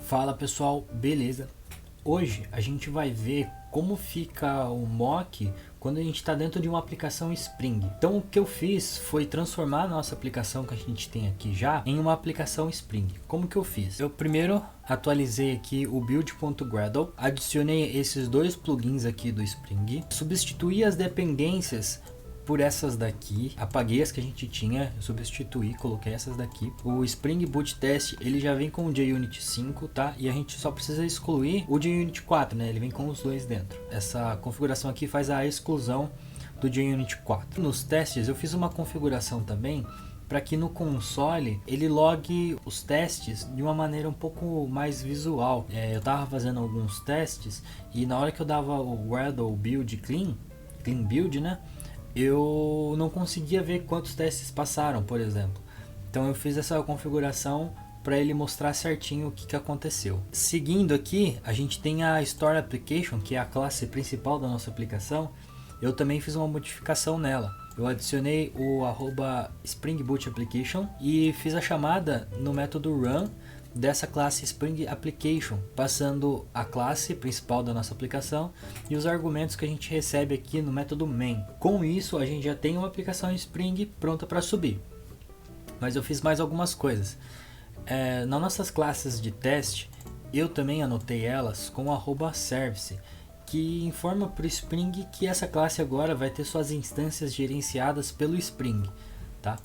Fala pessoal, beleza? Hoje a gente vai ver como fica o mock quando a gente está dentro de uma aplicação Spring. Então o que eu fiz foi transformar a nossa aplicação que a gente tem aqui já em uma aplicação Spring. Como que eu fiz? Eu primeiro atualizei aqui o build.gradle, adicionei esses dois plugins aqui do Spring, substituí as dependências por essas daqui, apaguei as que a gente tinha, substituí, coloquei essas daqui. O Spring Boot Test, ele já vem com o JUnit 5, tá? E a gente só precisa excluir o JUnit 4, né? Ele vem com os dois dentro. Essa configuração aqui faz a exclusão do JUnit 4. Nos testes eu fiz uma configuração também para que no console ele logue os testes de uma maneira um pouco mais visual. Eu tava fazendo alguns testes e na hora que eu dava o Gradle Build Clean Build, né? Eu não conseguia ver quantos testes passaram, por exemplo. Então eu fiz essa configuração para ele mostrar certinho o que aconteceu. Seguindo aqui, a gente tem a Store Application, que é a classe principal da nossa aplicação. Eu também fiz uma modificação nela. Eu adicionei o @Spring Boot Application e fiz a chamada no método run dessa classe Spring Application, passando a classe principal da nossa aplicação e os argumentos que a gente recebe aqui no método main. Com isso a gente já tem uma aplicação Spring pronta para subir. Mas eu fiz mais algumas coisas. Nas nossas classes de teste, eu também anotei elas com @service, que informa para o Spring que essa classe agora vai ter suas instâncias gerenciadas pelo Spring, tá?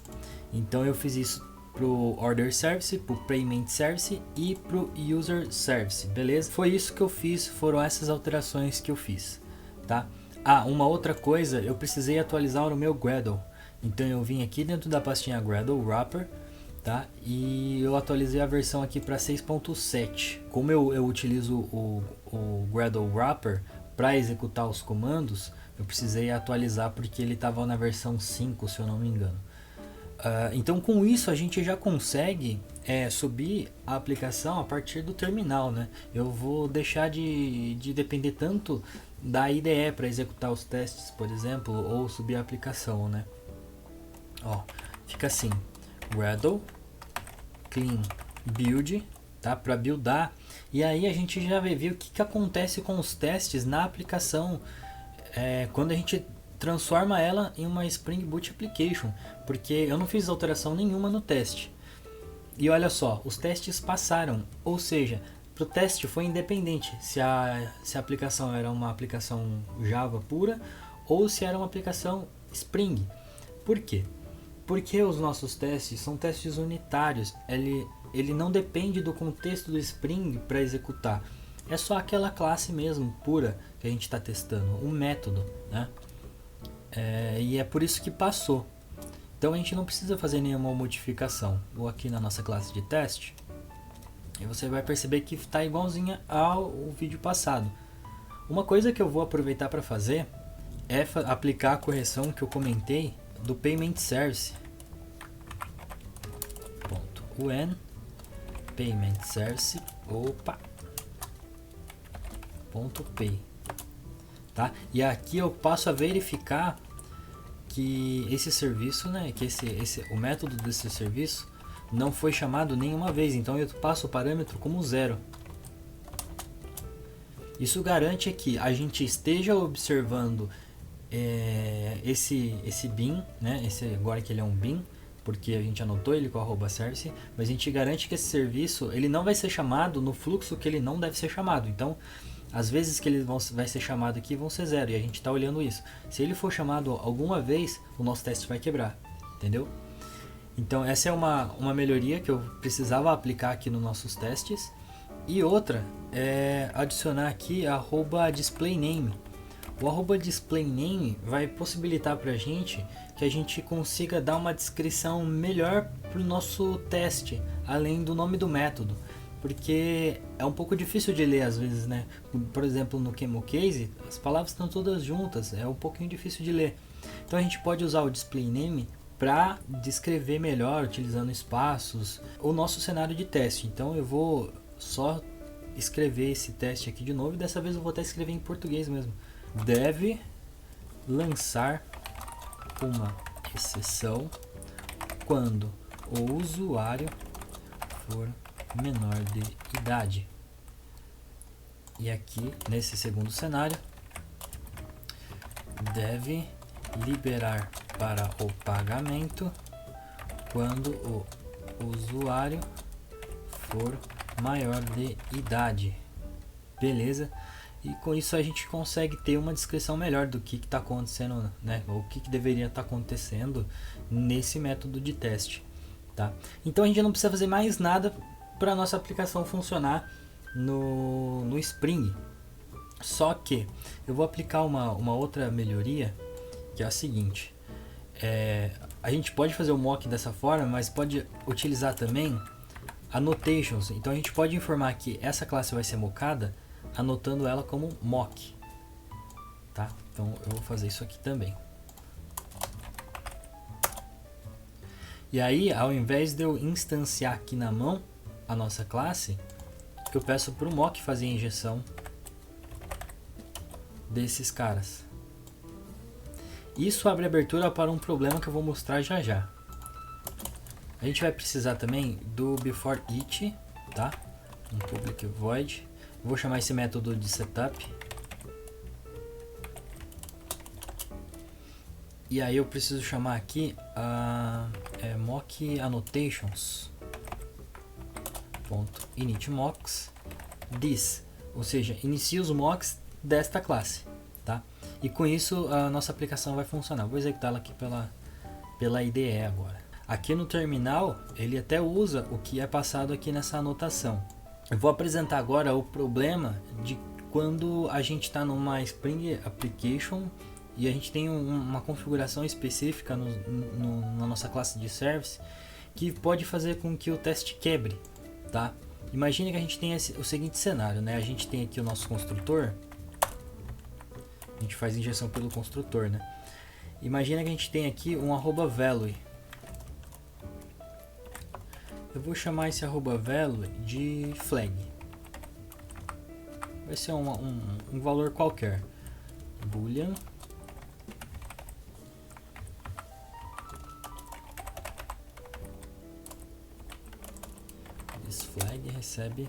Então eu fiz isso pro Order Service, pro Payment Service e pro User Service, beleza? Foi isso que eu fiz, foram essas alterações que eu fiz, tá? Uma outra coisa, eu precisei atualizar o meu Gradle. Então eu vim aqui dentro da pastinha Gradle Wrapper, tá? E eu atualizei a versão aqui para 6.7. Como eu utilizo o Gradle Wrapper para executar os comandos, eu precisei atualizar porque ele estava na versão 5, se eu não me engano. Então com isso a gente já consegue subir a aplicação a partir do terminal, né? Eu vou deixar de depender tanto da IDE para executar os testes, por exemplo, ou subir a aplicação, né? Ó, fica assim, Gradle Clean Build, tá? Para buildar, e aí a gente já vai ver o que acontece com os testes na aplicação quando a gente transforma ela em uma Spring Boot Application, porque eu não fiz alteração nenhuma no teste. E olha só, os testes passaram, ou seja, para o teste foi independente se a aplicação era uma aplicação Java pura ou se era uma aplicação Spring. Por quê? Porque os nossos testes são testes unitários, ele não depende do contexto do Spring para executar. É só aquela classe mesmo, pura, que a gente está testando, um método, né? E é por isso que passou. Então a gente não precisa fazer nenhuma modificação. Vou aqui na nossa classe de teste e você vai perceber que está igualzinha ao vídeo passado. Uma coisa que eu vou aproveitar para fazer é aplicar a correção que eu comentei do Payment Service. When Payment Service .pay, tá? E aqui eu passo a verificar que esse serviço, né, que o método desse serviço não foi chamado nenhuma vez, então eu passo o parâmetro como 0. Isso garante que a gente esteja observando esse bin, né, agora que ele é um bin, porque a gente anotou ele com @service, mas a gente garante que esse serviço ele não vai ser chamado no fluxo que ele não deve ser chamado. Então as vezes que ele vai ser chamado aqui vão ser 0 e a gente está olhando isso. Se ele for chamado alguma vez, o nosso teste vai quebrar, entendeu? Então essa é uma melhoria que eu precisava aplicar aqui nos nossos testes. E outra é adicionar aqui a @displayname. O @displayname vai possibilitar para a gente que a gente consiga dar uma descrição melhor para o nosso teste, além do nome do método. Porque é um pouco difícil de ler às vezes, né? Por exemplo, no ChemoCase, as palavras estão todas juntas, é um pouquinho difícil de ler. Então a gente pode usar o displayname para descrever melhor, utilizando espaços, o nosso cenário de teste. Então eu vou só escrever esse teste aqui de novo, e dessa vez eu vou até escrever em português mesmo. Deve lançar uma exceção quando o usuário for menor de idade. E aqui, nesse segundo cenário, deve liberar para o pagamento quando o usuário for maior de idade. Beleza? E com isso a gente consegue ter uma descrição melhor do que está acontecendo, né? Ou o que deveria estar acontecendo nesse método de teste, tá? Então a gente não precisa fazer mais nada para nossa aplicação funcionar no Spring. Só que eu vou aplicar uma outra melhoria, que é a seguinte: a gente pode fazer o mock dessa forma, mas pode utilizar também annotations. Então a gente pode informar que essa classe vai ser mockada anotando ela como mock, tá? Então eu vou fazer isso aqui também. E aí, ao invés de eu instanciar aqui na mão a nossa classe, eu peço para o mock fazer a injeção desses caras. Isso abre abertura para um problema que eu vou mostrar já já. A gente vai precisar também do before each, tá? Um public void. Vou chamar esse método de setup. E aí eu preciso chamar aqui mock annotations .init mocks this, ou seja, inicia os mocks desta classe, tá? E com isso a nossa aplicação vai funcionar. Vou executá-la aqui pela IDE agora. Aqui no terminal ele até usa o que é passado aqui nessa anotação. Eu vou apresentar agora o problema de quando a gente está numa Spring Application e a gente tem uma configuração específica na nossa classe de service que pode fazer com que o teste quebre, tá? Imagine que a gente tem o seguinte cenário, né? A gente tem aqui o nosso construtor, a gente faz injeção pelo construtor, né? Imagina que a gente tem aqui um @value. Eu vou chamar esse @value de flag. Vai ser um valor qualquer. Boolean. This flag recebe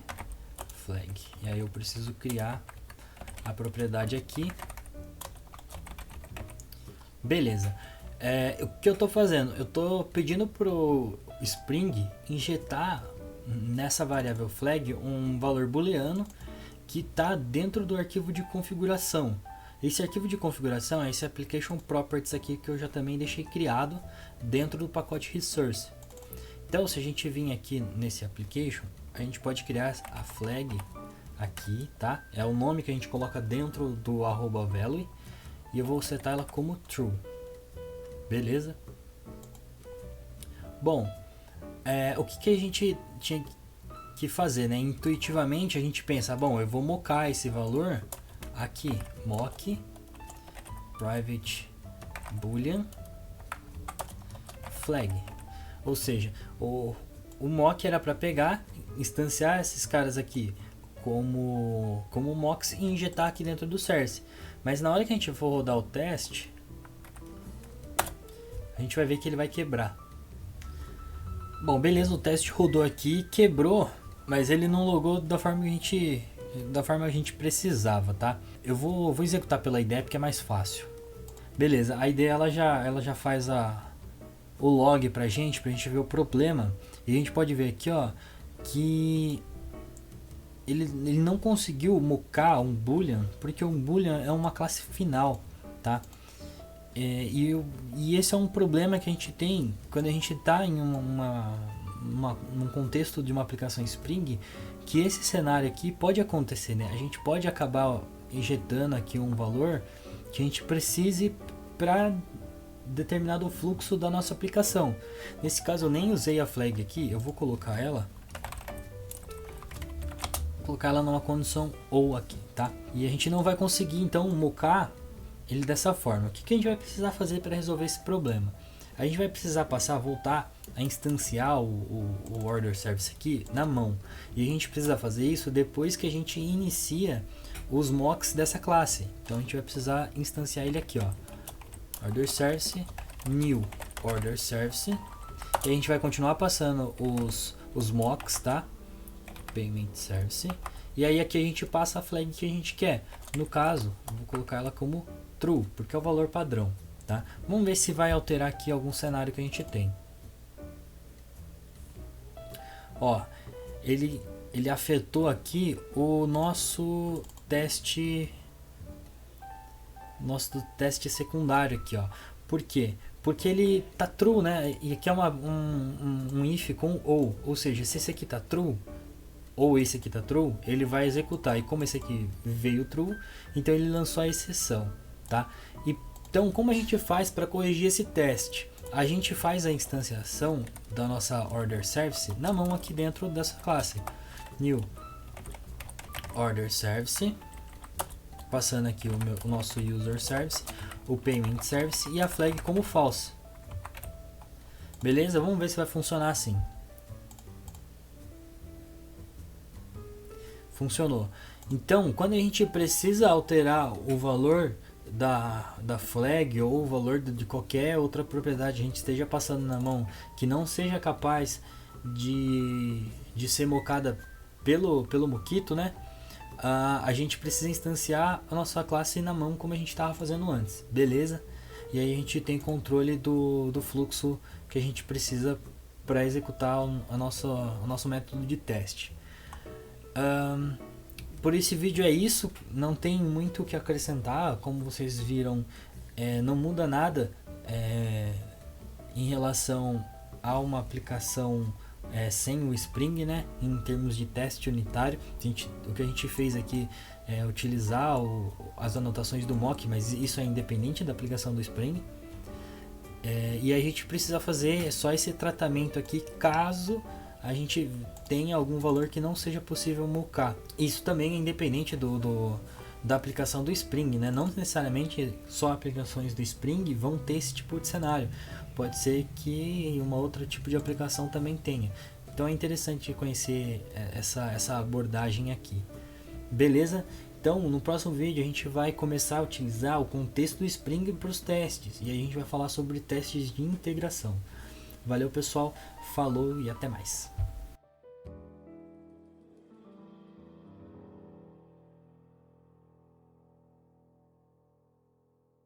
flag. E aí eu preciso criar a propriedade aqui. Beleza. O que eu estou fazendo? Eu estou pedindo pro Spring injetar nessa variável flag um valor booleano que está dentro do arquivo de configuração. Esse arquivo de configuração é esse application properties aqui que eu já também deixei criado dentro do pacote resource. Então, se a gente vir aqui nesse application, a gente pode criar a flag aqui, tá? É o nome que a gente coloca dentro do @value e eu vou setar ela como true. Beleza? Bom, o que a gente tinha que fazer, né? Intuitivamente a gente pensa, bom, eu vou mocar esse valor aqui, mock private boolean flag. Ou seja, o mock era para pegar, instanciar esses caras aqui como mocks e injetar aqui dentro do source. Mas na hora que a gente for rodar o teste, a gente vai ver que ele vai quebrar. Bom, beleza, o teste rodou aqui, quebrou, mas ele não logou da forma que a gente precisava, tá? Eu vou executar pela IDE porque é mais fácil. Beleza, a IDE ela já faz o log pra gente ver o problema. E a gente pode ver aqui, ó, que ele não conseguiu mocar um boolean, porque um boolean é uma classe final, tá? E esse é um problema que a gente tem quando a gente está em num contexto de uma aplicação Spring, que esse cenário aqui pode acontecer, né? A gente pode acabar injetando aqui um valor que a gente precise para determinado fluxo da nossa aplicação. Nesse caso eu nem usei a flag aqui, eu vou colocar ela numa condição ou aqui, tá? E a gente não vai conseguir então mocar ele dessa forma. O que a gente vai precisar fazer para resolver esse problema? A gente vai precisar voltar a instanciar o order service aqui na mão. E a gente precisa fazer isso depois que a gente inicia os mocks dessa classe. Então a gente vai precisar instanciar ele aqui, ó. Order service, new order service. E a gente vai continuar passando os mocks, tá? payment service, e aí aqui a gente passa a flag que a gente quer. No caso, eu vou colocar ela como true, porque é o valor padrão, tá? Vamos ver se vai alterar aqui algum cenário que a gente tem. Ó, ele afetou aqui o nosso teste secundário aqui, ó. Por quê? Porque ele tá true, né? E aqui é um if com ou seja, se esse aqui tá true ou esse aqui tá true, ele vai executar. E como esse aqui veio true, então ele lançou a exceção, tá? Então, como a gente faz para corrigir esse teste? A gente faz a instanciação da nossa order service na mão aqui dentro dessa classe. New order service, passando aqui o nosso user service, o payment service e a flag como false. Beleza? Vamos ver se vai funcionar assim. Funcionou. Então, quando a gente precisa alterar o valor da flag ou o valor de qualquer outra propriedade a gente esteja passando na mão que não seja capaz de ser mocada pelo Mockito, né? A gente precisa instanciar a nossa classe na mão como a gente estava fazendo antes, beleza? E aí a gente tem controle do fluxo que a gente precisa para executar o nosso método de teste. Por esse vídeo é isso, não tem muito o que acrescentar, como vocês viram, não muda nada em relação a uma aplicação sem o Spring, né? Em termos de teste unitário. O que a gente fez aqui é utilizar as anotações do mock, mas isso é independente da aplicação do Spring. E a gente precisa fazer só esse tratamento aqui caso a gente tenha algum valor que não seja possível mocar. Isso também é independente da aplicação do Spring, né? Não necessariamente só aplicações do Spring vão ter esse tipo de cenário. Pode ser que uma outra tipo de aplicação também tenha. Então é interessante conhecer essa abordagem aqui. Beleza? Então no próximo vídeo a gente vai começar a utilizar o contexto do Spring para os testes. E a gente vai falar sobre testes de integração. Valeu pessoal, falou e até mais.